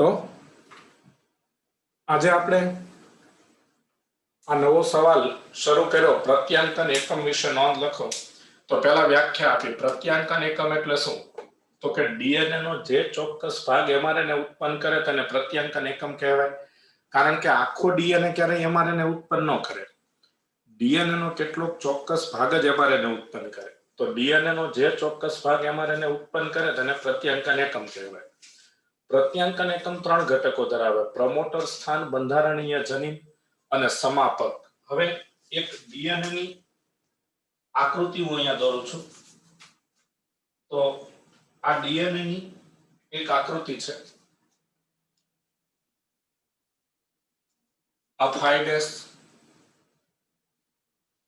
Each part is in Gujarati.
તો આજે આપણે આ નવો સવાલ શરૂ કર્યો, પ્રત્યાંકન એકમ વિશે નોંધ લખો. તો પહેલા વ્યાખ્યા આપી. પ્રત્યાંકન એકમ એટલે શું? તો કે ડીએનએ નો જે ચોક્કસ ભાગ એમઆરએનએ ઉત્પન્ન કરે તેને પ્રત્યાંકન એકમ કહેવાય. કારણ કે આખો ડીએનએ ક્યારેય એમઆરએનએ ઉત્પન્ન ન કરે. ડીએનએ નો કેટલોક ચોક્કસ ભાગ જ એમઆરએનએ ઉત્પન્ન કરે. તો ડીએનએ નો જે ચોક્કસ ભાગ એમઆરએનએ ઉત્પન્ન કરે તેને પ્રત્યાંકન એકમ કહેવાય. પ્રત્યાંકન એકમ 3 ઘટકો ધરાવે: પ્રમોટર સ્થાન, બંધારણીય જનીન અને સમાપક. હવે એક ડીએનએ ની આકૃતિ હું અહીંયા દોરું છું. તો આ ડીએનએ ની એક આકૃતિ છે. આ 5'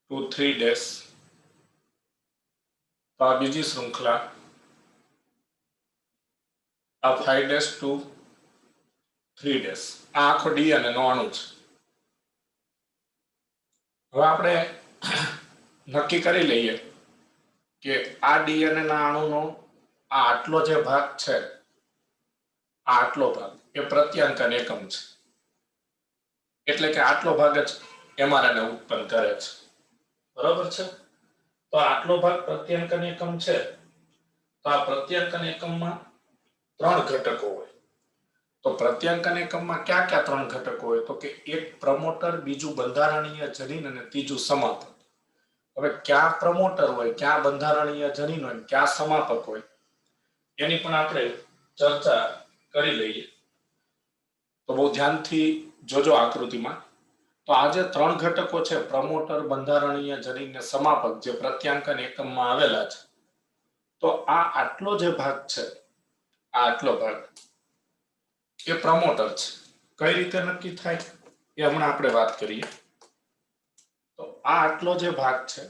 to 3'. તો આ બીજી શૃંખલા, આ 5' to 3'. આ આખો ડીએનએ નો અણુ છે. હવે આપણે નક્કી કરી લઈએ કે આ ડીએનએ ના અણુનો આ આટલો જે ભાગ છે, આ આટલો ભાગ એ પ્રત્યાંકન એકમ છે. એટલે કે આટલો ભાગ જ એમઆરએનએ ઉત્પન્ન કરે છે. બરાબર છે? તો આટલો ભાગ પ્રત્યાંકન એકમ છે. તો આ પ્રત્યાંકન એકમમાં 3 ઘટકો હોય. તો પ્રત્યાંકન એકમમાં કયા કયા 3 ઘટકો હોય? તો કે એક પ્રમોટર, બીજું બંધારણીય જનીન અને ત્રીજું સમાપક. હવે ક્યાં પ્રમોટર હોય, ક્યાં બંધારણીય જનીન હોય, ક્યાં સમાપક હોય, એની પણ આપણે ચર્ચા કરી લઈએ. તો બહુ ધ્યાનથી જોજો આકૃતિમાં. તો આ જે 3 ઘટકો છે, પ્રમોટર, બંધારણીય જનીન અને સમાપક, જે પ્રત્યાંકન એકમમાં આવેલા છે, તો આ આટલો જે ભાગ છે, આ આટલો ભાગ એ પ્રમોટર છે. કઈ રીતે નક્કી થાય એ હમણાં આપણે વાત કરીએ. તો આ આટલો જે ભાગ છે,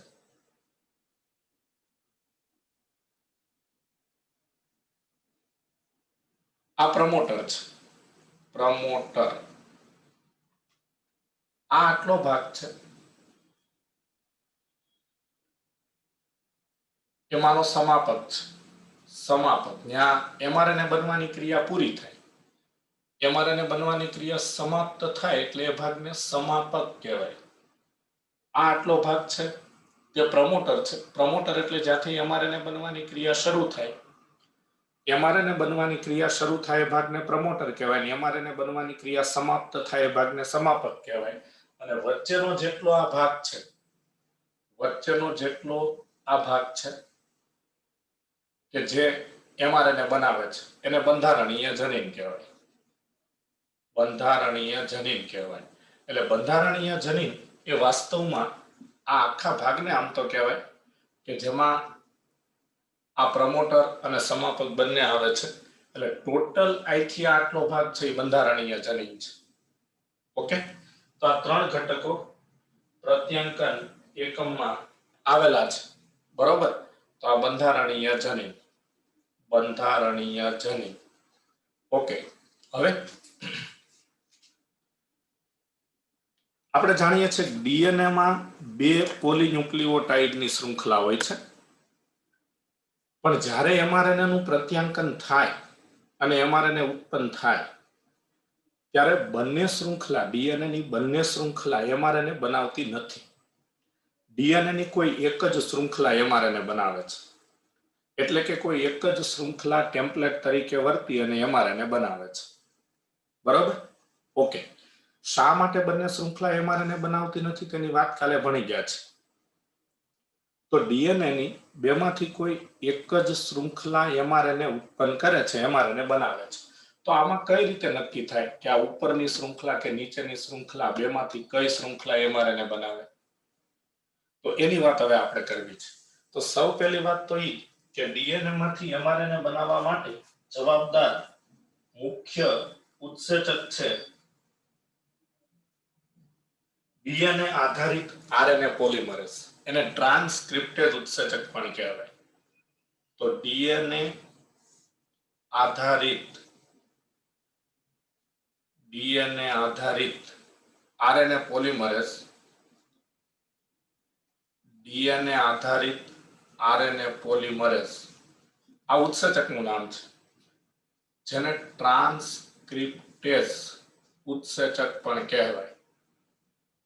આ પ્રમોટર છે. પ્રમોટર. આ આટલો ભાગ છે, એમાંનો સમાપક છે. સમાપક. ત્યાં એમઆરએનએ બનવાની ક્રિયા પૂરી થાય, એમઆરએનએ બનવાની ક્રિયા સમાપ્ત થાય એટલે એ ભાગને સમાપક કહેવાય. આ આટલો ભાગ છે તે પ્રમોટર છે. પ્રમોટર એટલે જ્યાંથી એમઆરએનએ બનવાની ક્રિયા શરૂ થાય, એમઆરએનએ બનવાની ક્રિયા શરૂ થાય એ ભાગને પ્રમોટર કહેવાય. એમઆરએનએ બનવાની ક્રિયા સમાપ્ત થાય એ ભાગને સમાપક કહેવાય. અને વચ્ચેનો જેટલો આ ભાગ છે, વચ્ચેનો જેટલો આ ભાગ છે કે જે એમઆરએનએ બનાવે છે, એને બંધારણીય જનીન કહેવાય. બંધારણીય જનીન કહેવાય. એટલે બંધારણીય જનીન એ વાસ્તવમાં આ આખા ભાગને આમ તો કહેવાય કે જેમાં આ પ્રમોટર અને સમાપક બંને આવે છે. એટલે ટોટલ અહીંથી આટલો ભાગ છે એ બંધારણીય જનીન છે. ઓકે? તો આ 3 ઘટકો પ્રત્યાંકન એકમમાં આવેલા છે. બરોબર? તો આ બંધારણીય જનીન. બંધારણીય જનીન. ઓકે. હવે આપણે જાણીએ છીએ કે ડીએનએ માં 2 પોલીન્યુક્લિયોટાઇડની શૃંખલા હોય છે. પણ જ્યારે એમઆરએનએ નું પ્રત્યાંકન થાય અને એમઆરએનએ ઉત્પન્ન થાય ત્યારે બંને શૃંખલા, ડીએનએ ની બંને શૃંખલા એમઆરએનએ બનાવતી નથી. ડીએનએ ની કોઈ એક જ શૃંખલા એમઆરએનએ બનાવે છે. એટલે કે કોઈ એક જ શૃંખલા ટેમ્પલેટ તરીકે વર્તી અને એમઆરએનએ બનાવે છે. બરાબર? ઓકે. શા માટે બંને શૃંખલા એમઆરએનએ બનાવતી નથી તેની વાત કાલે ભણી ગયા છે. તો ડીએનએ ની બેમાંથી કોઈ એક જ શૃંખલા એમઆરએનએ ઉત્પન્ન કરે છે, એમઆરએનએ બનાવે છે. તો આમાં કઈ રીતે નક્કી થાય કે આ ઉપરની શૃંખલા કે નીચેની શૃંખલા બેમાંથી કઈ શૃંખલા એમઆરએનએ બનાવે? તો એની વાત હવે આપણે કરવી છે. તો સૌ પહેલી વાત તો ઈ કે ડીએનએ માંથી એમઆરએનએ બનાવવા માટે જવાબદાર મુખ્ય ઉત્સેચક છે ડીએનએ આધારિત આરએનએ પોલિમરેઝ. એને ટ્રાન્સક્રિપ્ટેજ ઉત્સેચક પણ કહેવાય. તો ડીએનએ આધારિત આરએનએ પોલિમરેઝ, ડીએનએ આધારિત આરએનએ પોલિમરેઝ આ ઉત્સેચકનું નામ છે, જેને ટ્રાન્સક્રિપ્ટેજ ટ્રાન્સક્રિપ્ટેઝ ઉત્સેચક પણ કહેવાય.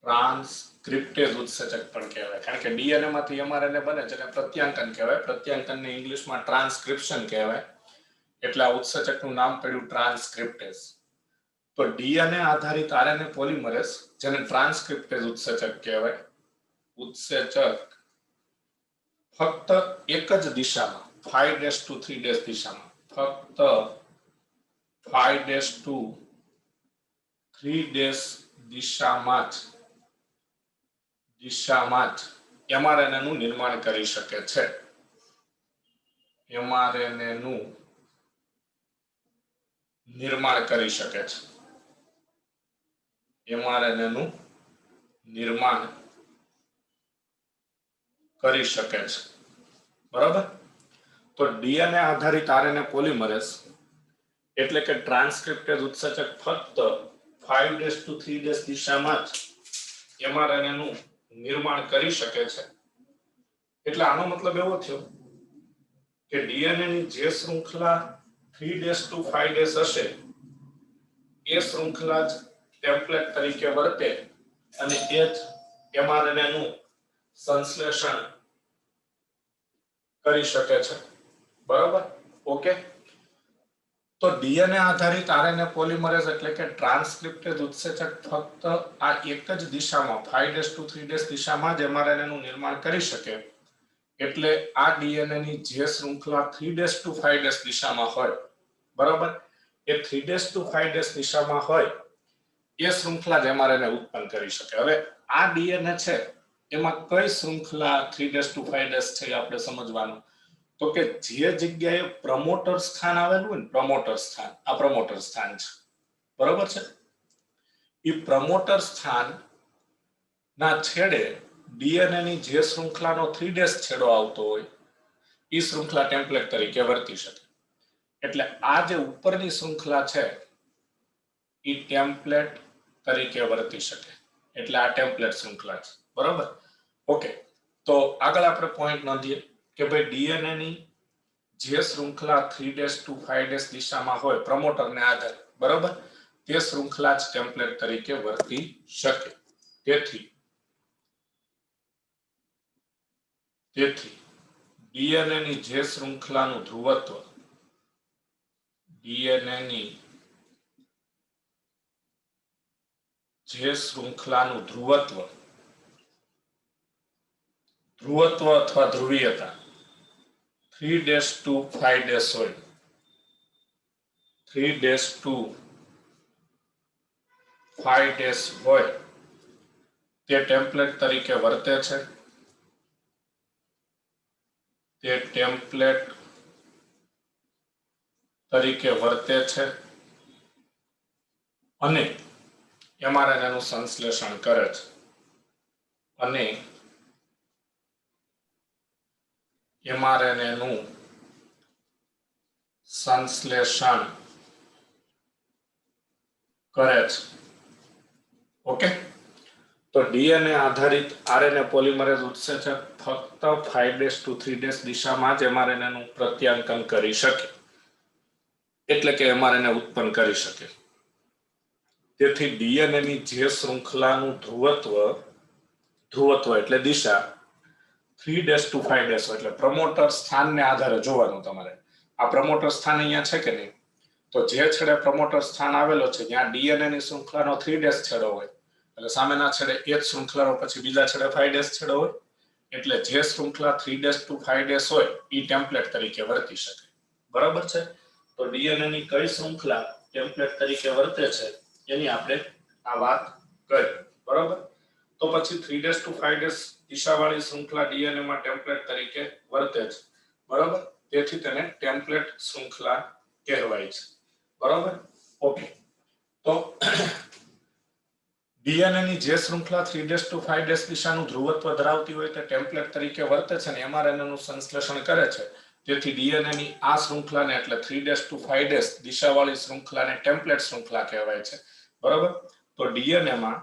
ટ્રાન્સક્રિપ્ટેઝ ઉત્સેચક પણ કહેવાય, કારણ કે ડીએનએ માંથી એમઆરએનએ બને છે અને પ્રત્યાંકન કહેવાય. પ્રત્યાંકનને ઇંગ્લિશમાં ટ્રાન્સક્રિપ્શન કહેવાય. એટલે આ ઉત્સેચકનું નામ પડ્યું ટ્રાન્સક્રિપ્ટેઝ. તો ડીએનએ આધારિત આરએનએ પોલિમરેઝ, જેને ટ્રાન્સક્રિપ્ટેઝ ઉત્સેચક કહેવાય, ઉત્સેચક ફક્ત એક જ દિશામાં 5-3' દિશામાં, ફક્ત 5-3' દિશામાં જ એમઆરએનએ નું નિર્માણ કરી શકે છે. એમઆરએનએ નું નિર્માણ કરી શકે છે. એમઆરએનએ નું નિર્માણ કરી શકે છે. બરાબર. તો ડીએનએ આધારિત આરએનએ પોલિમરેઝ એટલે કે ટ્રાન્સક્રિપ્ટેઝ ઉત્સેચક ફક્ત 5-3' દિશામાં જ એમઆરએનએ નું નિર્માણ કરી શકે છે. એટલે આનો મતલબ એવો થયો કે ડીએનએ ની જે શૃંખલા 3-5' હશે એ શૃંખલા જ ટેમ્પલેટ તરીકે વર્તે અને એ જ એમઆરએનએ નું સંશ્લેષણ કરી શકે છે. બરાબર. ઓકે. તો ડીએનએ આધારિત આરએનએ પોલિમરેઝ એટલે કે ટ્રાન્સક્રિપ્ટેઝ ઉત્સેચક ફક્ત આ એક જ દિશામાં 5-3' દિશામાં જ એમઆરએનએ નું નિર્માણ કરી શકે. એટલે આ ડીએનએ ની જે શૃંખલા 3-5' દિશામાં હોય, બરાબર, એ 3-5' દિશામાં હોય એ શૃંખલા જ એમઆરએનએ ઉત્પન્ન કરી શકે. હવે આ ડીએનએ છે એમાં કઈ શૃંખલા 3-5' છે આપણે સમજવાનું. તો કે જે જગ્યાએ પ્રમોટર સ્થાન આવેલું હોય ને, પ્રમોટર સ્થાન, આ પ્રમોટર સ્થાન છે, બરોબર છે. એ પ્રમોટર સ્થાન ના છેડે ડીએનએ ની જે શૃંખલાનો 3' છેડો આવતો હોય એ શૃંખલા ટેમ્પલેટ તરીકે વર્તી શકે. એટલે આ જે ઉપરની શૃંખલા છે એ ટેમ્પલેટ તરીકે વર્તી શકે. એટલે આ ટેમ્પલેટ શૃંખલા છે. બરોબર. ઓકે. તો આગળ આપણે પોઈન્ટ નોંધીએ કે ભાઈ ડીએનએ ની જે શૃંખલા 3-5' દિશામાં હોય પ્રમોટરને આધારે, બરોબર, તે શૃંખલા જ ટેમ્પલેટ તરીકે વર્તી શકે. તેથી ડીએનએ ની જે શૃંખલાનું ધ્રુવત્વ, ડીએનએ ની જે શૃંખલાનું ધ્રુવત્વ અથવા ધ્રુવીયતા 3-5' હોય, 3-5' હોય, તે ટેમ્પલેટ તરીકે વર્તે છે. તે ટેમ્પલેટ તરીકે વર્તે છે અને એમઆરએનએ નું સંશ્લેષણ કરે છે. અને એમઆરએનએ નું સંશ્લેષણ કરે છે. ઓકે. તો ડીએનએ આધારિત આરએનએ પોલિમરેઝ ઉત્સેચક ફક્ત 5-3' દિશામાં જ એમઆરએનએ નું પ્રત્યાંકન કરી શકે. એટલે કે એમઆરએનએ ઉત્પન્ન કરી શકે. તેથી ડીએનએ ની જે શૃંખલાનું ધ્રુવત્વ એટલે દિશા 3-5' એટલે પ્રમોટર સ્થાનને આધારે જોવાનું તમારે. આ પ્રમોટર સ્થાન અહીંયા છે કે નહીં, તો જે છેડે પ્રમોટર સ્થાન આવેલો છે ત્યાં ડીએનએ ની શૃંખલાનો 3' છેડો હોય એટલે સામેના છેડે એ જ શૃંખલાનો પછી બીજા છેડે 5' છેડો હોય. એટલે જે શૃંખલા 3-5' હોય એ ટેમ્પલેટ તરીકે વર્તી શકે. બરાબર છે. તો ડીએનએ ની કઈ શૃંખલા ટેમ્પલેટ તરીકે વર્તે છે એની આપણે આ વાત કરી. બરાબર. તો પછી 3-5' દિશાવાળી શૃંખલા ડીએનએ માં ટેમ્પલેટ તરીકે વર્તે છે. બરાબર. તેથી તેને ટેમ્પલેટ શૃંખલા કહેવાય છે. બરાબર. ઓકે. તો ડીએનએ ની જે શૃંખલા 3-5' દિશાનું ધ્રુવત્વ ધરાવતી હોય તે ટેમ્પલેટ તરીકે વર્તે છે અને એમઆરએનએ નું સંશ્લેષણ કરે છે. તેથી ડીએનએ ની આ શૃંખલાને એટલે 3-5' દિશાવાળી શૃંખલાને ટેમ્પલેટ શૃંખલા કહેવાય છે. બરાબર. તો ડીએનએ માં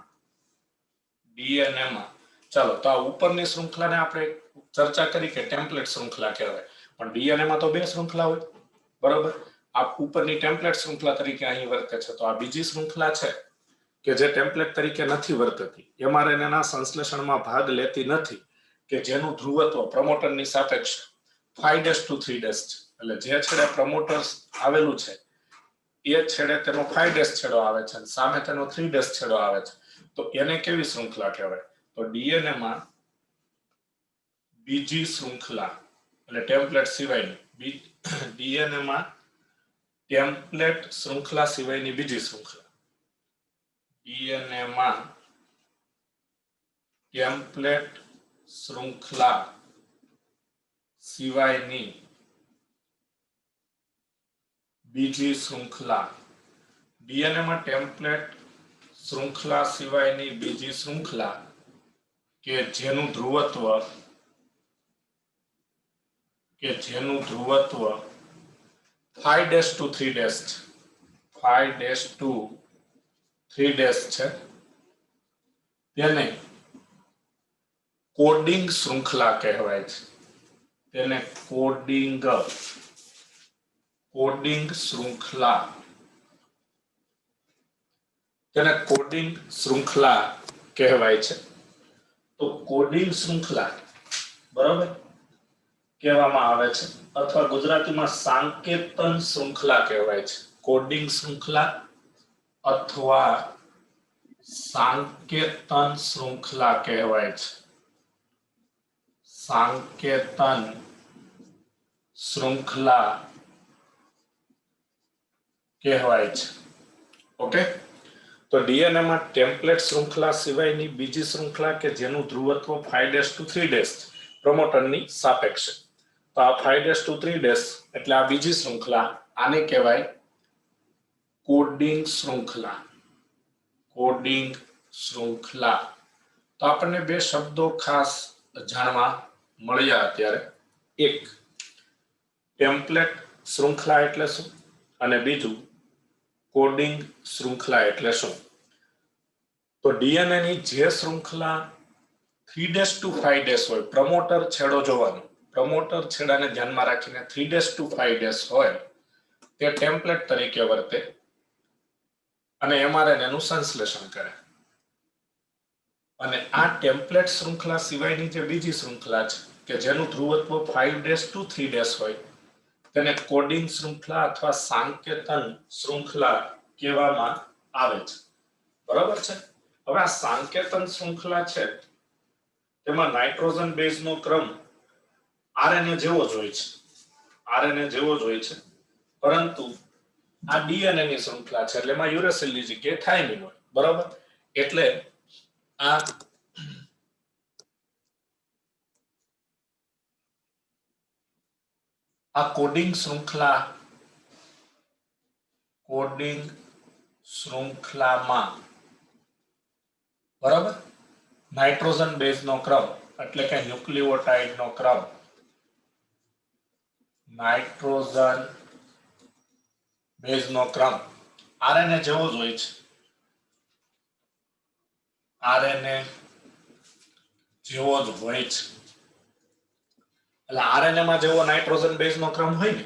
ચાલો, તો આ ઉપરની શૃંખલાને આપણે ચર્ચા કરી કે ટેમ્પલેટ શૃંખલા કહેવાય. પણ ડીએનએ માં તો બે શૃંખલા હોય, બરાબર. આ ઉપરની ટેમ્પલેટ શૃંખલા તરીકે અહીં વર્તે છે, તો આ બીજી શૃંખલા છે કે જે ટેમ્પલેટ તરીકે નથી વર્તતી, mRNA સંશ્લેષણમાં ભાગ લેતી નથી, કે જેનું ધ્રુવત્વ પ્રમોટરની સાપેક્ષે 5' to 3' છે. એટલે જે છેડે પ્રમોટર આવેલું છે એ છેડે તેનો 5' છેડો આવે છે અને સામે તેનો 3' છેડો આવે છે, તો એને કેવી શૃંખલા કહેવાય? તો ડીએનએ માં બીજી શૃંખલા એટલે ટેમ્પલેટ સિવાયની ડીએનએ માં ટેમ્પલેટ શૃંખલા સિવાયની બીજી શૃંખલા, ડીએનએ માં ટેમ્પલેટ શૃંખલા સિવાયની બીજી શૃંખલા, ડીએનએ માં ટેમ્પલેટ શૃંખલા સિવાયની બીજી શૃંખલા કે જેનું ધ્રુવત્વ 5' to 3' છે, 5' to 3' છે, તેને કોડિંગ શૃંખલા કહેવાય છે. તેને કોડિંગ શૃંખલા, તેને કોડિંગ શૃંખલા કહેવાય છે. તો કોડિંગ શૃંખલા બરાબર કહેવામાં આવે છે, અથવા ગુજરાતીમાં સાંકેતન શૃંખલા કહેવાય છે. કોડિંગ શૃંખલા અથવા સાંકેતન શૃંખલા કહેવાય છે. સાંકેતન શૃંખલા કહેવાય છે. ઓકે, તો ડીએનએ માં ટેમ્પલેટ શૃંખલા સિવાયની બીજી શૃંખલા કે જેનું ધ્રુવત્વ 5' to 3' પ્રમોટરની સાપેક્ષે, તો આ 5' to 3' એટલે આ બીજી શૃંખલા, આને કહેવાય કોડિંગ શૃંખલા. કોડિંગ શૃંખલા. તો આપણને બે શબ્દો ખાસ જાણવા મળ્યા અત્યારે. એક, ટેમ્પલેટ શૃંખલા એટલે શું, અને બીજું કોડિંગ શૃંખલા એટલે શું. તો ડીએનએ ની જે શૃંખલા 3' to 5' હોય, પ્રમોટર છેડો જોવાનો, પ્રમોટર છેડાને ધ્યાનમાં રાખીને 3' to 5' હોય, તે ટેમ્પલેટ તરીકે વર્તે અને mRNA નું સંશ્લેષણ કરે. અને આ ટેમ્પલેટ શૃંખલા સિવાયની જે બીજી શૃંખલા છે કે જેનું ધ્રુવત્વ 5' to 3' હોય, તેને કોડિંગ શૃંખલા અથવા સાંકેતન શૃંખલા કહેવામાં આવે છે. બરાબર છે. હવે આ સાંકેતન શૃંખલા છે તેમાં નાઇટ્રોજન બેઝનો ક્રમ આરએનએ જેવો જ હોય છે, આરએનએ જેવો જ હોય છે, પરંતુ આ ડીએનએ ની શૃંખલા છે એટલે એમાં યુરેસિલની જગ્યાએ થાઇમિન હોય. બરાબર, એટલે આ કોડિંગ શૃંખલામાં બરાબર નાઇટ્રોજન બેઝનો ક્રમ એટલે કે ન્યુક્લિઓટાઇડનો ક્રમ નાઇટ્રોજન બેઝનો ક્રમ આરએનએ જેવો જ હોય છે, આરએનએ જેવો જ હોય છે. એટલે આરએનએ માં જેવો નાઇટ્રોજન બેઝનો ક્રમ હોય ને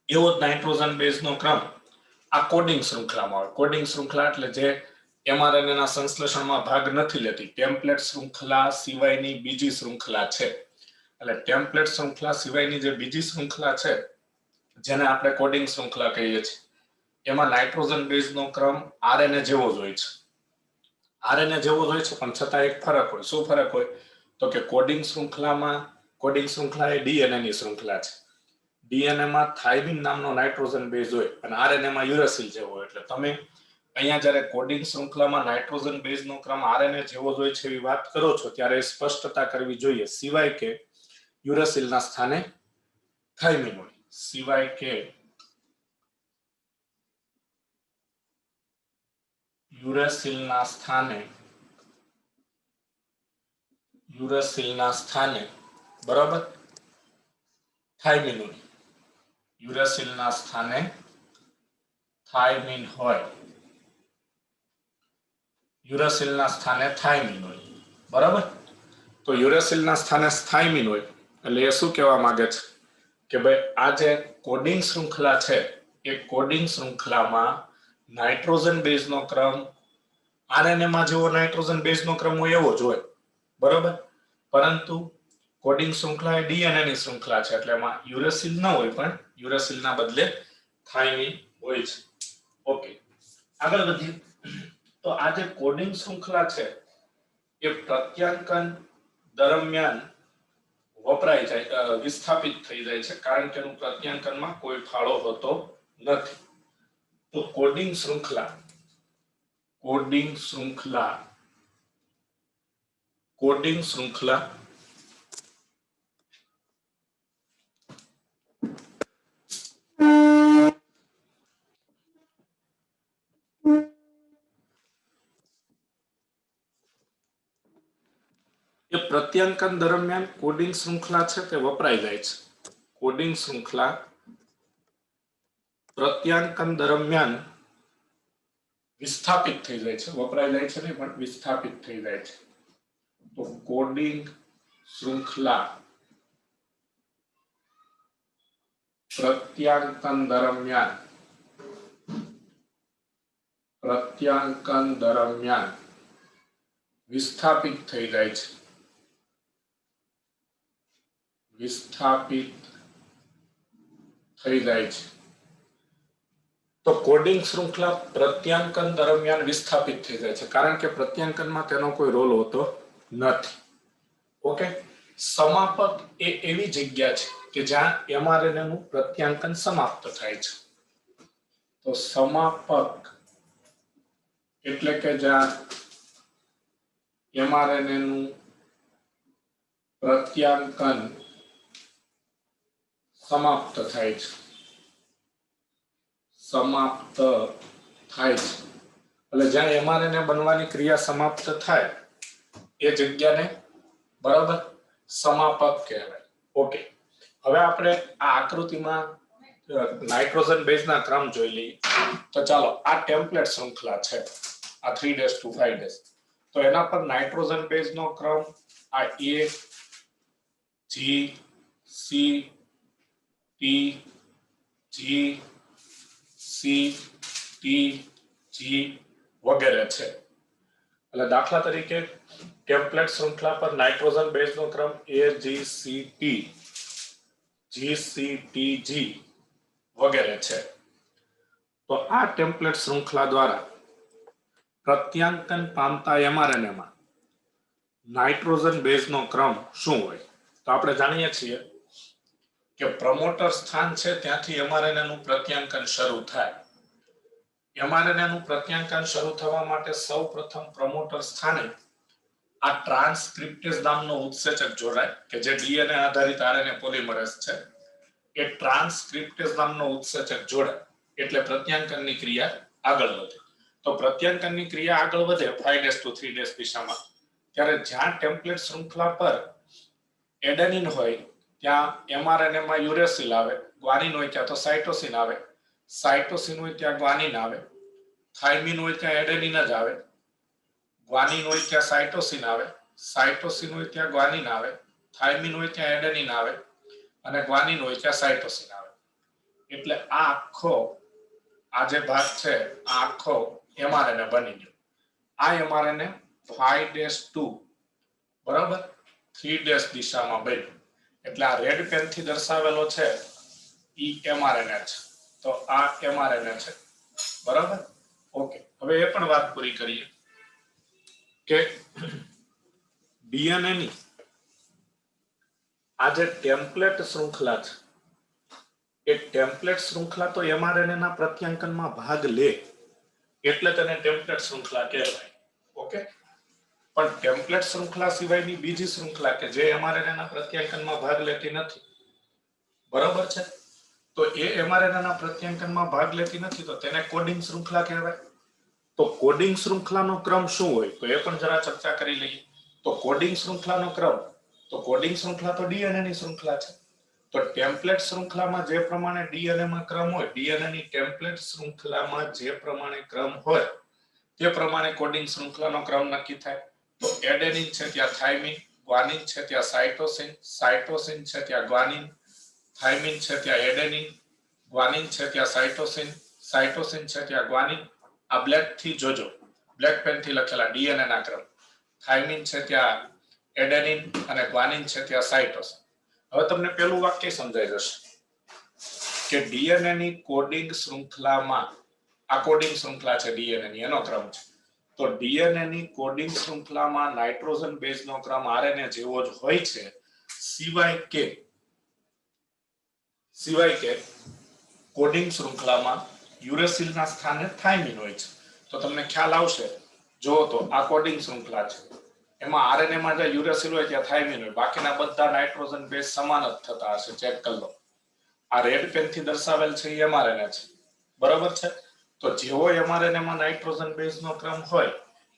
એવો જ નાઇટ્રોજન બેઝનો ક્રમ આ કોડિંગ શૃંખલામાં હોય. કોડિંગ શૃંખલા એટલે જે mRNA ના સંશ્લેષણમાં ભાગ નથી લેતી, ટેમ્પલેટ શૃંખલા સિવાયની બીજી શૃંખલા છે. એટલે ટેમ્પલેટ શૃંખલા સિવાયની જે બીજી શૃંખલા છે જેને આપણે કોડિંગ શૃંખલા કહીએ છીએ, એમાં નાઇટ્રોજન બેઝનો ક્રમ આરએનએ જેવો જ હોય છે. આરએનએ જેવો જ હોય છે, પણ છતાં એક ફરક હોય. શું ફરક હોય? તો કે કોડિંગ શૃંખલા એ ડીએનએ ની શૃંખલા છે. ડીએનએ માં થાઇમિન નામનો નાઇટ્રોજન બેઝ હોય અને આરએનએ માં યુરેસિલ જેવો હોય. એટલે તમે અહીંયા જ્યારે કોડિંગ શૃંખલામાં નાઇટ્રોજન બેઝનો ક્રમ આરએનએ જેવો જ હોય છે એવી વાત કરો છો ત્યારે સ્પષ્ટતા કરવી જોઈએ, સિવાય કે યુરેસિલના સ્થાને થાઇમિન હોય, સિવાય કે યુરેસિલના સ્થાને બરાબર થાઇમિન હોય, યુરેસિલના સ્થાને થાઇમિન હોય, યુરેસિલના સ્થાને થાઇમિન હોય. બરાબર, તો યુરેસિલના સ્થાને થાઇમિન હોય એટલે એ શું કહેવા માંગે છે કે ભાઈ આ જે કોડિંગ શૃંખલા છે એ કોડિંગ શૃંખલામાં નાઇટ્રોજન બેઝનો ક્રમ આરએનએ માં જેવો નાઇટ્રોજન બેઝનો ક્રમ હોય એવો જ હોય, બરોબર. પરંતુ કોડિંગ શૃંખલા એ ડીએનએ ની શૃંખલા છે એટલે એમાં યુરેસિલ ન હોય, પણ યુરેસિલના બદલે થાઇમિન હોય છે. ઓકે, આગળ વધીએ. તો આ જે કોડિંગ શૃંખલા છે એ પ્રત્યાંકન દરમિયાન વપરાય જાય, વિસ્થાપિત થઈ જાય છે, કારણ કે એનું પ્રત્યાંકનમાં કોઈ ફાળો હોતો નથી. તો કોડિંગ શૃંખલા એ પ્રત્યાંકન દરમિયાન કોડિંગ શૃંખલા છે તે વપરાઈ જાય છે. કોડિંગ શૃંખલા પ્રત્યાંકન દરમિયાન વિસ્થાપિત થઈ જાય છે, વપરાઈ જાય છે નહીં પણ વિસ્થાપિત થઈ જાય છે. તો કોડિંગ શૃંખલા પ્રત્યાંકન દરમિયાન વિસ્થાપિત થઈ જાય છે. તો કોડિંગ શૃંખલા પ્રત્યાંકન દરમિયાન વિસ્થાપિત થઈ જાય છે, કારણ કે પ્રત્યાંકનમાં તેનો કોઈ રોલ હોતો નથી. ઓકે, સમાપક એ એવી જગ્યા છે કે જ્યાં એમઆરએનએ નું પ્રત્યાંકન સમાપ્ત થાય છે. તો સમાપક એટલે કે જ્યાં એમઆરએનએ નું પ્રત્યાંકન સમાપ્ત થાય છે. એટલે જ્યાં એમઆરએનએ બનવાની ક્રિયા સમાપ્ત થાય એ જગ્યાને, બરાબર, સમાપક કહેવાય. ઓકે, હવે આપણે આ આકૃતિમાં નાઇટ્રોજન બેઝના ક્રમ જોઈ લઈએ. તો ચાલો, આ ટેમ્પલેટ શૃંખલા છે, આ 3' to 5'. તો એના પર નાઇટ્રોજન બેઝનો ક્રમ આ A, G, C, T, G, C, T, G વગેરે છે. એટલે દાખલા તરીકે ટેમ્પલેટ શૃંખલા પર નાઇટ્રોજન બેઝનો ક્રમ AGCT, GCTG વગેરે છે. તો આ ટેમ્પલેટ શૃંખલા દ્વારા પ્રત્યાંકન પામતા એમઆરએનએમાં નાઇટ્રોજન બેઝનો ક્રમ શું હોય? તો આપણે જાણીએ છીએ કે પ્રમોટર સ્થાન છે ત્યાંથી એમઆરએનએ નું પ્રત્યાંકન શરૂ થાય. એમઆરએનએ નું પ્રત્યાંકન શરૂ થવા માટે સૌપ્રથમ પ્રમોટર સ્થાને આ ટ્રાન્સક્રિપ્ટેઝ નામનો ઉત્સેચક જોડાય કે જે ડીએનએ આધારિત આરએનએ પોલિમરેઝ છે. એ ટ્રાન્સક્રિપ્ટેઝ નામનો ઉત્સેચક જોડાય એટલે પ્રત્યાંકનની ક્રિયા આગળ વધે. તો પ્રત્યાંકનની ક્રિયા આગળ વધે 5' to 3' દિશામાં, ત્યારે જ્યાં ટેમ્પલેટ શૃંખલા પર એડેનિન હોય ત્યાં એમઆરએનએ માં યુરેસિલ આવે, ગ્વાનિન હોય ત્યાં તો સાઇટોસિન આવે, સાઇટોસિન હોય ત્યાં ગ્વાનિન આવે, થાઇમિન હોય ત્યાં એડેનિન જ આવે, ગ્વાનિન હોય ત્યાં સાઇટોસિન આવે, સાઇટોસિન હોય ત્યાં ગ્વાનિન આવે, થાઇમિન હોય ત્યાં એડેનિન આવે અને ગ્વાનિન હોય ત્યાં સાઇટોસિન આવે. એટલે આ જે ભાગ છે આ આખો એમઆરએનએ બની ગયો. આ એમઆરએનએ 5' to, બરાબર, 3' દિશામાં બન્યું. એટલે આ રેડ પેન થી દર્શાવેલો છે ઈ એમઆરએનએ છે. તો આ એમઆરએનએ છે, બરાબર. ઓકે, હવે એ પણ વાત પૂરી કરીએ કે ડીએનએ ની આ જે ટેમ્પલેટ શૃંખલા છે એ ટેમ્પલેટ શૃંખલા તો એમઆરએનએ ના પ્રત્યાંકનમાં ભાગ લે એટલે તેને ટેમ્પલેટ શૃંખલા કહેવાય. ઓકે, પણ ટેમ્પલેટ શૃંખલા સિવાયની બીજી શૃંખલા કે જે એમઆરએનએ ના પ્રત્યાંકનમાં ભાગ લેતી નથી, બરાબર છે, તો એ એમઆરએનએ ના પ્રત્યાંકનમાં ભાગ લેતી નથી તો તેને કોડિંગ શૃંખલા કહેવાય. તો કોડિંગ શૃંખલાનો ક્રમ શું હોય તો એ પણ જરા ચર્ચા કરી લઈએ. તો કોડિંગ શૃંખલાનો ક્રમ, તો કોડિંગ શૃંખલા તો ડીએનએ ની શૃંખલા છે. તો ટેમ્પલેટ શૃંખલામાં જે પ્રમાણે ડીએનએ માં ક્રમ હોય, ડીએનએ ની ટેમ્પલેટ શૃંખલામાં જે પ્રમાણે ક્રમ હોય તે પ્રમાણે કોડિંગ શૃંખલાનો ક્રમ નક્કી થાય. તો એડેનિન છે ત્યાં થાઇમિન, ગ્વાનિન છે ત્યાં સાઇટોસિન, સાઇટોસિન છે ત્યાં ગ્વાનિન, થાઇમિન છે ત્યાં એડેનિન, ગ્વાનિન છે ત્યાં સાઇટોસિન, સાઇટોસિન છે ત્યાં ગ્વાનિન. આ બ્લેક થી જોજો, બ્લેક પેન થી લખેલા ડીએનએ ના ક્રમ. થાઇમિન છે ત્યાં એડેનિન અને ગ્વાનિન છે ત્યાં સાઇટોસિન. હવે તમને પેલું વાક્ય સમજાઈ જશે કે ડીએનએ ની કોડિંગ શૃંખલામાં, આ કોડિંગ શૃંખલા છે ડીએનએ ની, એનો ક્રમ છે. તો ડીએનએ ની કોડિંગ શૃંખલામાં નાઇટ્રોજન બેઝનો ક્રમ આરએનએ જેવો જ હોય છે, સિવાય કે કોડિંગ શૃંખલામાં યુરેસિલના સ્થાને થાઇમિન હોય છે. તો તમને ખ્યાલ આવશે, જો તો આ કોડિંગ શૃંખલા છે, એમાં આરએનએ માં જે યુરેસિલ હોય ત્યાં થાઇમિન હોય, બાકીના બધા નાઇટ્રોજન બેઝ સમાન જ થતા હશે. ચેક કરી લો. આ રેડ પેન થી દર્શાવેલ છે એ એમઆરએનએ છે, બરાબર છે. તો જેવો એમઆરએનએ માં નાઇટ્રોજન બેઝનો ક્રમ હોય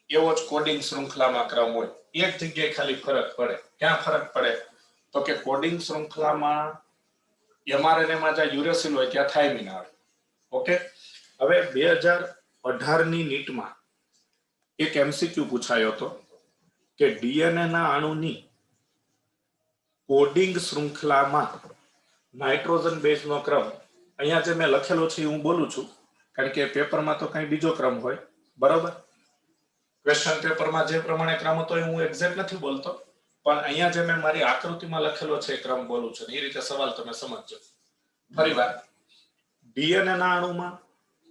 એવો જ કોડિંગ શૃંખલામાં ક્રમ હોય. એક જગ્યાએ ખાલી ફરક પડે. ક્યાં ફરક પડે? તો કે કોડિંગ શૃંખલામાં એમઆરએનએ માં જે યુરેસિલ હોય ત્યાં થાઇમિન આવે. ઓકે. હવે 2018 ની નીટમાં એક એમસીક્યુ પૂછાયો હતો કે ડીએનએ ના અણુની કોડિંગ શૃંખલામાં નાઇટ્રોજન બેઝનો ક્રમ, અહીંયા જે મેં લખેલો છે હું બોલું છું, કારણ કે પેપરમાં તો કઈ બીજો ક્રમ હોય, બરાબર. ક્વેશ્ચન પેપરમાં જે પ્રમાણે ક્રમ હતો એ હું એક્ઝેક્ટ નથી બોલતો, પણ અહીંયા જે મેં મારી આકૃતિમાં લખેલો છે એ ક્રમ બોલું છું. એ રીતે સવાલ તમે સમજજો. ફરીવાર, ડીએનએ ના અણુમાં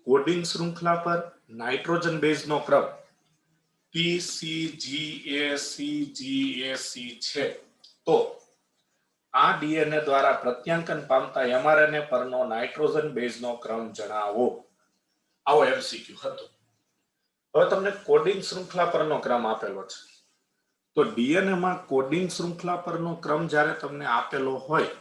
કોડિંગ શૃંખલા પર નાઇટ્રોજન બેઝનો ક્રમ PCGACGAC છે. તો આ ડીએનએ દ્વારા પ્રત્યાંકન પામતા એમઆરએનએ પરનો નાઇટ્રોજન બેઝનો ક્રમ જણાવો. આવો એમસીક્યુ હતો. હવે તમને કોડિંગ શૃંખલા પરનો ક્રમ આપેલો છે. તો ડીએનએ માં કોડિંગ શૃંખલા પરનો ક્રમ જ્યારે તમને આપેલો હોય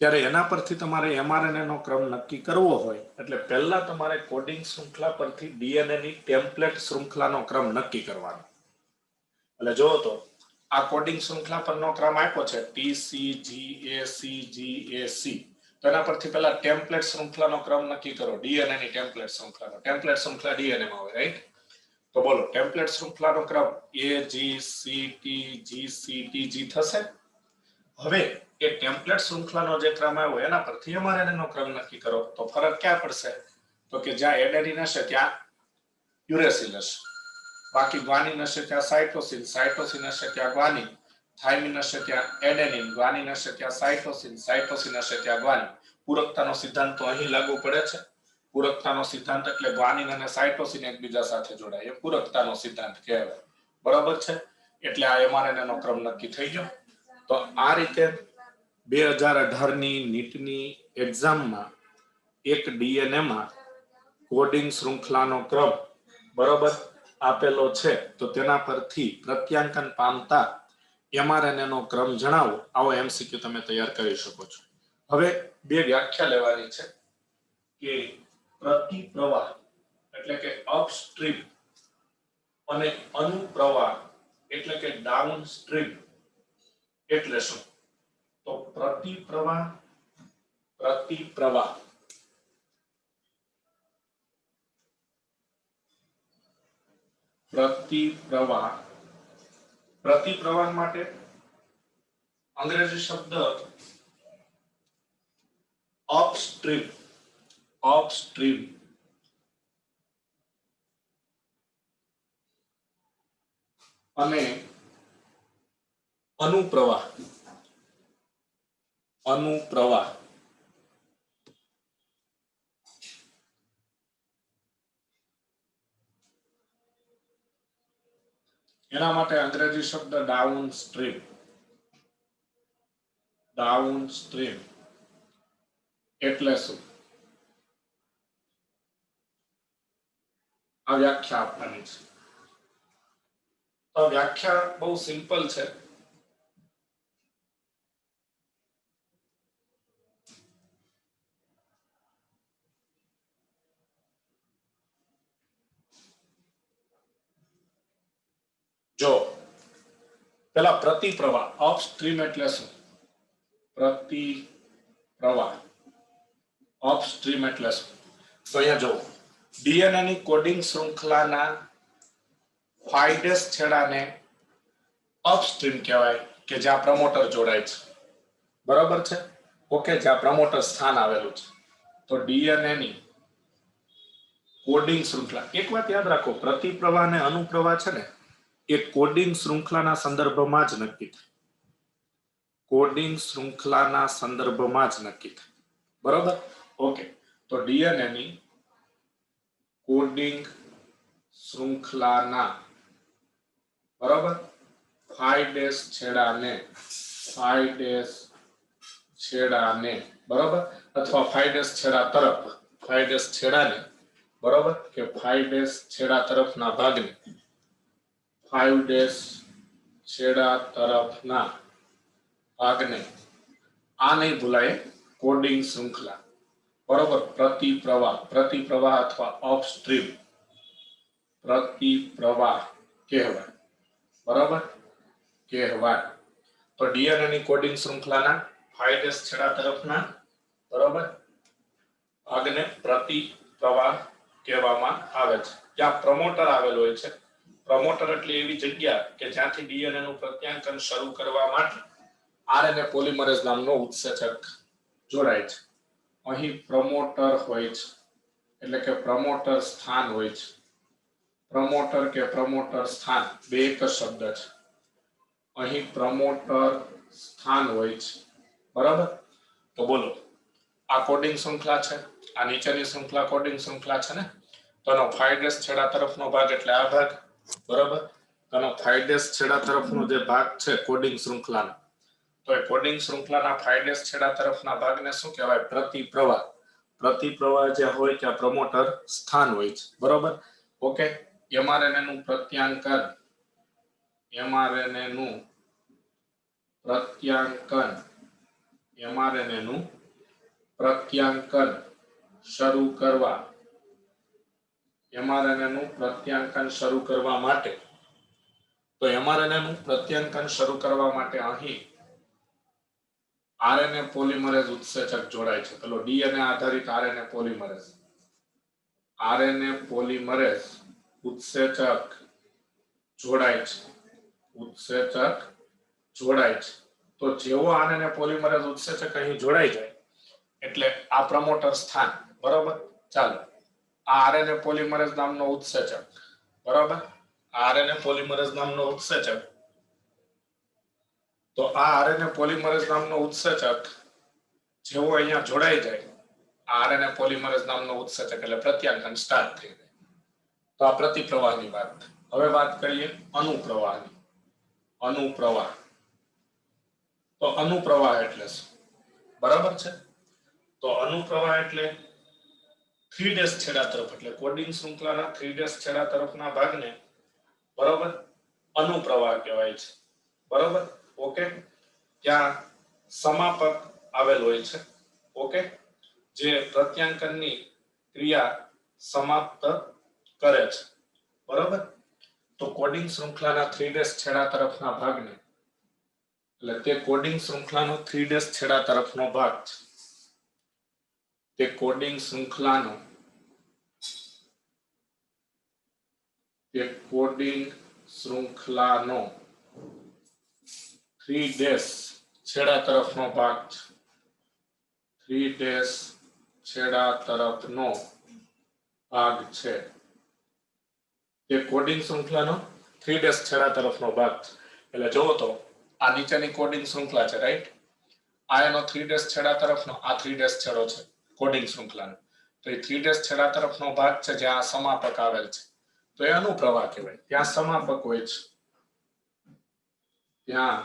ત્યારે એના પરથી તમારે એમઆરએનએ નો ક્રમ નક્કી કરવો હોય, એટલે પહેલા તમારે કોડિંગ શૃંખલા પરથી ડીએનએ ની ટેમ્પલેટ શૃંખલાનો ક્રમ નક્કી કરવાનો. એટલે જો તો આ કોડિંગ શૃંખલા પરનો ક્રમ આપ્યો છે TCGACGAC. તો એના પરથી પહેલા ટેમ્પલેટ શૃંખલાનો ક્રમ નક્કી કરો. ડીએનએ ની ટેમ્પલેટ શૃંખલાનો, ટેમ્પલેટ શૃંખલા ડીએનએ માં હોય, રાઈટ? તો બોલો, ટેમ્પલેટ શૃંખલાનો ક્રમ AGCTGCTG થશે. હવે એ ટેમ્પલેટ શૃંખલાનો જે ક્રમ આવ્યો એના પરથી એમઆરએનએ નો ક્રમ નક્કી કરો. તો ફરક ક્યાં પડશે? તો કે જ્યાં એડેનિન હશે ત્યાં યુરેસિલ હશે, બાકી ગ્વાનિન હશે ત્યાં સાઇટોસિન, સાઇટોસિન હશે ત્યાં ગ્વાનિન, થાઇમિન હશે ત્યાં એડેનિન, ગ્વાનિન હશે ત્યાં સાઇટોસિન, સાઇટોસિન હશે ત્યાં ગ્વાનિન. પૂરકતાનો સિદ્ધાંત તો અહીં લાગુ પડે છે. પૂરકતાનો સિદ્ધાંત એટલે ગ્વાનિન અને સાઇટોસિન એકબીજા સાથે જોડાય, એ પૂરકતાનો સિદ્ધાંત કહેવાય, બરાબર છે. એટલે આ એમઆરએનએ નો ક્રમ નક્કી થઈ ગયો. તો આ રીતે 2018 ની નીટની એક્ઝામમાં એક ડીએનએ માં કોડિંગ શૃંખલાનો ક્રમ બરાબર આપેલો છે, તો તેના પરથી પ્રત્યાંકન પામતા એમઆરએનએ નો ક્રમ જણાવો. આવો એમસીક્યુ તમે તૈયાર કરી શકો છો. હવે બે વ્યાખ્યા લેવાની છે કે પ્રતિપ્રવાહ એટલે કે અપસ્ટ્રીમ અને અનુપ્રવાહ એટલે કે ડાઉનસ્ટ્રીમ એટલે શું? તો પ્રતિપ્રવાહ માટે અંગ્રેજી શબ્દ અપસ્ટ્રીમ અને અનુપ્રવાહ એના માટે અંગ્રેજી શબ્દ ડાઉનસ્ટ્રીમ એટલે શું? આ વ્યાખ્યા આપવાની છે. તો વ્યાખ્યા બહુ સિમ્પલ છે. જો પેલા પ્રતિપ્રવાહ, અપસ્ટ્રીમ એટલે શું? પ્રતિપ્રવાહ અપસ્ટ્રીમ એટલે શું? તો અહીંયા જો ડીએનએ ની કોડિંગ શૃંખલાના ફાઇડેસ છેડાને અપસ્ટ્રીમ કહેવાય, કે જ્યાં પ્રમોટર જોડાય છે, બરાબર છે. ઓકે, જ્યાં પ્રમોટર સ્થાન આવેલું છે. તો ડીએનએ ની કોડિંગ શૃંખલા, એક વાત યાદ રાખો, પ્રતિપ્રવાહ અને અનુપ્રવાહ છે ને એ કોડિંગ શૃંખલાના સંદર્ભમાં જ નક્કી થાય. કોડિંગ શૃંખલાના સંદર્ભમાં જ નક્કી થાય. બરોબર? ઓકે, તો ડીએનએ ની કોડિંગ શૃંખલાના, બરોબર, 5' છેડાને, બરોબર, અથવા 5' છેડા તરફ, 5' છેડાને, બરોબર, કે 5' છેડા તરફના ભાગને, 5' છેડા તરફના ભાગને, આ નહીં ભૂલાય, કોડિંગ શૃંખલા, બરોબર, પ્રતિપ્રવાહ અથવા અપસ્ટ્રીમ પ્રતિપ્રવાહ કહેવાય. બરોબર, કહેવાય. તો ડીએનએ ની કોડિંગ શૃંખલાના 5' છેડા તરફના, બરોબર, ભાગને પ્રતિપ્રવાહ કહેવામાં આવે છે. ત્યાં પ્રમોટર આવેલું હોય છે. પ્રમોટર એટલે એવી જગ્યા કે જ્યાંથી ડીએનએ નું પ્રત્યાંકન શરૂ કરવા માટે આરએનએ પોલિમરેઝ નામનો ઉત્સેચક જોડાય છે. અહીં પ્રમોટર હોય છે, એટલે કે પ્રમોટર સ્થાન હોય છે. પ્રમોટર કે પ્રમોટર સ્થાન બે એક જ શબ્દ છે. અહીં પ્રમોટર સ્થાન હોય છે. બરાબર? તો બોલો, આ કોડિંગ શૃંખલા છે, આ નીચેની શૃંખલા કોડિંગ શૃંખલા છે ને, તો એનો 5' છેડા તરફનો ભાગ એટલે આ ભાગ. બરાબર? એનો 5' છેડા તરફનો જે ભાગ છે કોડિંગ શૃંખલાનો, તો એ કોડિંગ શૃંખલાના 5' છેડા તરફના ભાગને શું કહેવાય? પ્રતિપ્રવાહ. પ્રતિપ્રવાહ જે હોય ત્યાં પ્રમોટર સ્થાન હોય છે. બરોબર? ઓકે, mRNA નું પ્રત્યાંકન, mRNA નું પ્રત્યાંકન શરૂ કરવા, mRNA નું પ્રત્યાંકન શરૂ કરવા માટે, તો mRNA નું પ્રત્યાંકન શરૂ કરવા માટે અહીં આરએનએ પોલિમરેઝ ઉત્સેચક જોડાય છે. પેલો ડીએનએ આધારિત આરએનએ પોલિમરેઝ, આરએનએ પોલિમરેઝ ઉત્સેચક જોડાય છે. ઉત્સેચક જોડાય છે. તો જેવો આરએનએ પોલિમરેઝ ઉત્સેચક અહીં જોડાઈ જાય એટલે આ પ્રમોટર સ્થાન, બરોબર. ચાલો, આ આરએનએ પોલિમરેઝ નામનો ઉત્સેચક, બરોબર, આરએનએ પોલિમરેઝ નામનો ઉત્સેચક, તો આ આરએનએ પોલિમરેઝ નામનો ઉત્સેચક જેવો અહીંયા જોડાઈ જાય, આરએનએ પોલિમરેઝ નામનો ઉત્સેચક એટલે પ્રત્યાંકન સ્ટાર્ટ થઈ જાય. તો આ પ્રતિપ્રવાહની વાત. હવે વાત કરીએ અનુપ્રવાહની. અનુપ્રવાહ, તો અનુપ્રવાહ એટલે શું? બરાબર છે? તો અનુપ્રવાહ એટલે 3' છેડા તરફ, એટલે કોડિંગ શૃંખલાના 3' છેડા તરફના ભાગને, બરાબર, અનુપ્રવાહ કહેવાય છે. બરાબર? ઓકે, ત્યાં સમાપક આવેલ હોય છે. ઓકે, જે પ્રત્યાંકનની ક્રિયા સમાપ્ત કરે છે. બરાબર? તો કોડિંગ શૃંખલાના 3' છેડા તરફના ભાગને, એટલે તે કોડિંગ શૃંખલાનો 3' છેડા તરફનો ભાગ છે. તે કોડિંગ શૃંખલાનો 3' છેડા તરફનો ભાગ છે. 3' છેડા તરફનો ભાગ છે. તે કોડિંગ શૃંખલાનો 3' છેડા તરફનો ભાગ છે. એટલે જોવો તો આ નીચેની કોડિંગ શૃંખલા છે, રાઈટ? આ એનો 3' છેડા તરફનો, આ 3' છેડો છે કોડિંગ શૃંખલાનો. તો એ 3' છેડા તરફનો ભાગ છે જ્યાં સમાપક આવેલ છે, તો એ અનુપ્રવાહ કહેવાય. ત્યાં સમાપક હોય છે. ત્યાં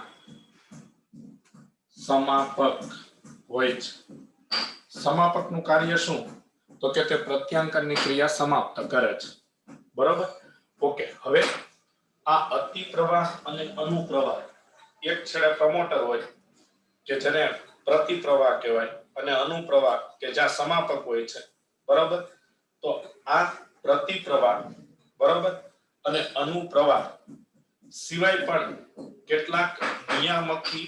સમાપક હોય છે. સમાપકનું કાર્ય શું? તો કે તે પ્રત્યાંકનની ક્રિયા સમાપ્ત કરે છે. બરોબર? ઓકે, હવે આ અતિપ્રવાહ અને અનુપ્રવાહ, એક છેડે પ્રમોટર હોય કે જેને પ્રતિપ્રવાહ કહેવાય, અને અનુપ્રવાહ કે જ્યાં સમાપક હોય છે. બરાબર? તો આ પ્રતિપ્રવાહ, બરાબર, અને અનુપ્રવાહ સિવાય પણ કેટલાક નિયામકી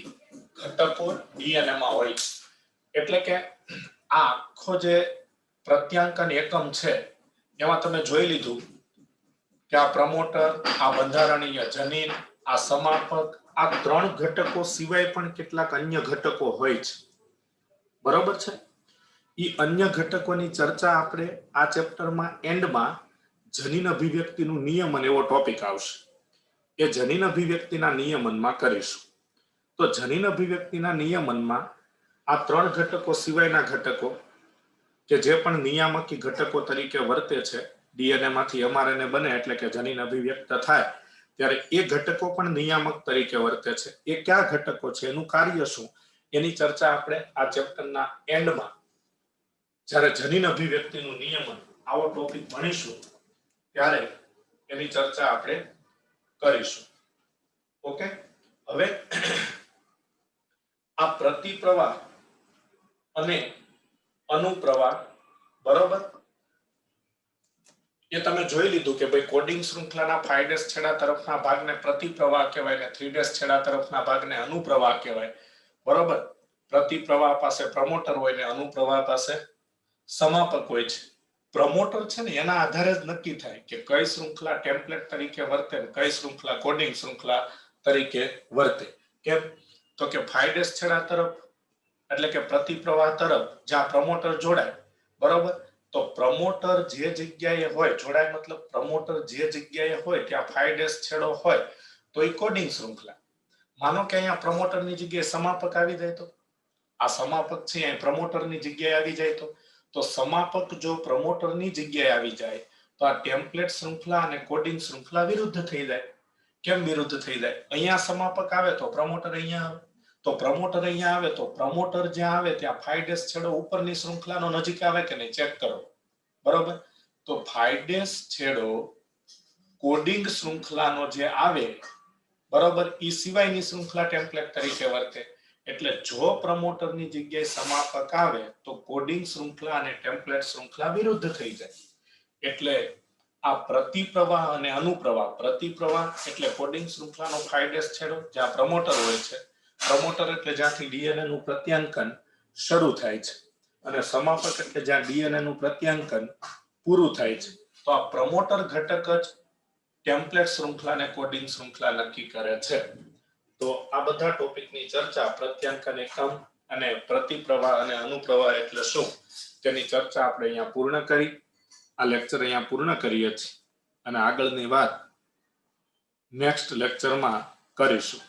ઘટકો ડીએનએ માં હોય છે. એટલે કે આ આખો જે પ્રત્યાંકન એકમ છે એમાં તમે જોઈ લીધું કે આ પ્રમોટર, આ બંધારણીય જનીન, આ સમાપક, આ 3 ઘટકો સિવાય પણ કેટલાક અન્ય ઘટકો હોય છે. બરોબર છે. એ અન્ય ઘટકોની ચર્ચા આપણે આ ચેપ્ટરમાં એન્ડમાં જનીન અભિવ્યક્તિનું નિયમન એવો ટોપિક આવશે. એ જનીન અભિવ્યક્તિના નિયમનમાં કરીશું. તો જનીન અભિવ્યક્તિના નિયમનમાં આ 3 ઘટકો સિવાયના ઘટકો કે જે પણ નિયામકી ઘટકો તરીકે વર્તે છે, ડીએનએ માંથી એમઆરએનએ બને એટલે કે જનીન અભિવ્યક્ત થાય ત્યારે એ ઘટકો પણ નિયામક તરીકે વર્તે છે. એ કયા ઘટકો છે, એનું કાર્ય શું, એની ચર્ચા આપણે આ ચેપ્ટરના એન્ડમાં જ્યારે જનીન અભિવ્યક્તિનું નિયમન આવો ટોપિક ભણીશું ત્યારે એની ચર્ચા આપણે કરીશું. ઓકે. હવે આ પ્રતિપ્રવાહ અને અનુપ્રવાહ, બરોબર, એ તમે જોઈ લીધું કે ભાઈ કોડિંગ શૃંખલાના 5' છેડા તરફના ભાગને પ્રતિપ્રવાહ કહેવાય ને 3' છેડા તરફના ભાગને અનુપ્રવાહ કહેવાય. બરોબર. પ્રતિપ્રવાહ પાસે પ્રમોટર હોય ને અનુપ્રવાહ પાસે સમાપક હોય છે. પ્રમોટર છે ને એના આધારે જ નક્કી થાય કે કઈ શૃંખલા ટેમ્પલેટ તરીકે વર્તે ને કઈ શૃંખલા કોડિંગ શૃંખલા તરીકે વર્તે. કેમ? તો કે 5' છેડા તરફ એટલે કે પ્રતિપ્રવાહ તરફ જ્યાં પ્રમોટર જોડાય, બરોબર, તો પ્રમોટર જે જગ્યાએ હોય, જોડાય મતલબ પ્રમોટર જે જગ્યાએ હોય ત્યાં 5' છેડો હોય તો એ કોડિંગ શૃંખલા. માનો કે અહીંયા પ્રમોટરની જગ્યાએ સમાપક આવી જાય તો આ સમાપક છે અહીં પ્રમોટરની જગ્યાએ આવી જાય તો સમાપક જો પ્રમોટરની જગ્યાએ આવી જાય તો આ ટેમ્પલેટ શૃંખલા અને કોડિંગ શૃંખલા વિરુદ્ધ થઈ જાય. કેમ વિરુદ્ધ થઈ જાય? અહીંયા સમાપક આવે તો પ્રમોટર અહીંયા આવે, તો પ્રમોટર અહીંયા આવે તો પ્રમોટર જ્યાં આવે ત્યાં 5' છેડો ઉપરની શૃંખલાનો નજીક આવે કે નહીં, ચેક કરો. બરોબર. તો 5' છેડો કોડિંગ શૃંખલાનો જે આવે, બરોબર, એ સિવાયની શૃંખલા ટેમ્પલેટ તરીકે વર્તે. એટલે જો પ્રમોટરની જગ્યાએ સમાપક આવે તો કોડિંગ શૃંખલા અને ટેમ્પલેટ શૃંખલા વિરુદ્ધ થઈ જાય. એટલે આ પ્રતિપ્રવાહ અને અનુપ્રવાહ, પ્રતિપ્રવાહ એટલે કોડિંગ શૃંખલાનો 5' છેડો જ્યાં પ્રમોટર હોય છે, પ્રમોટર એટલે જ્યાંથી ડીએનએ નું પ્રત્યાંકન શરૂ થાય છે, અને સમાપક એટલે જ્યાં ડીએનએ નું પ્રત્યાંકન પૂરું થાય છે. તો આ પ્રમોટર ઘટક જ ટેમ્પલેટ શૃંખલા અને કોડિંગ શૃંખલા નક્કી કરે છે. તો આ બધા ટોપિકની ચર્ચા પ્રત્યાંકન એકમ અને પ્રતિપ્રવાહ અને અનુપ્રવાહ એટલે શું તેની ચર્ચા આપણે અહીંયા પૂર્ણ કરી. આ લેક્ચર અહીંયા પૂર્ણ કરીએ છીએ અને આગળની વાત નેક્સ્ટ લેક્ચરમાં કરીશું.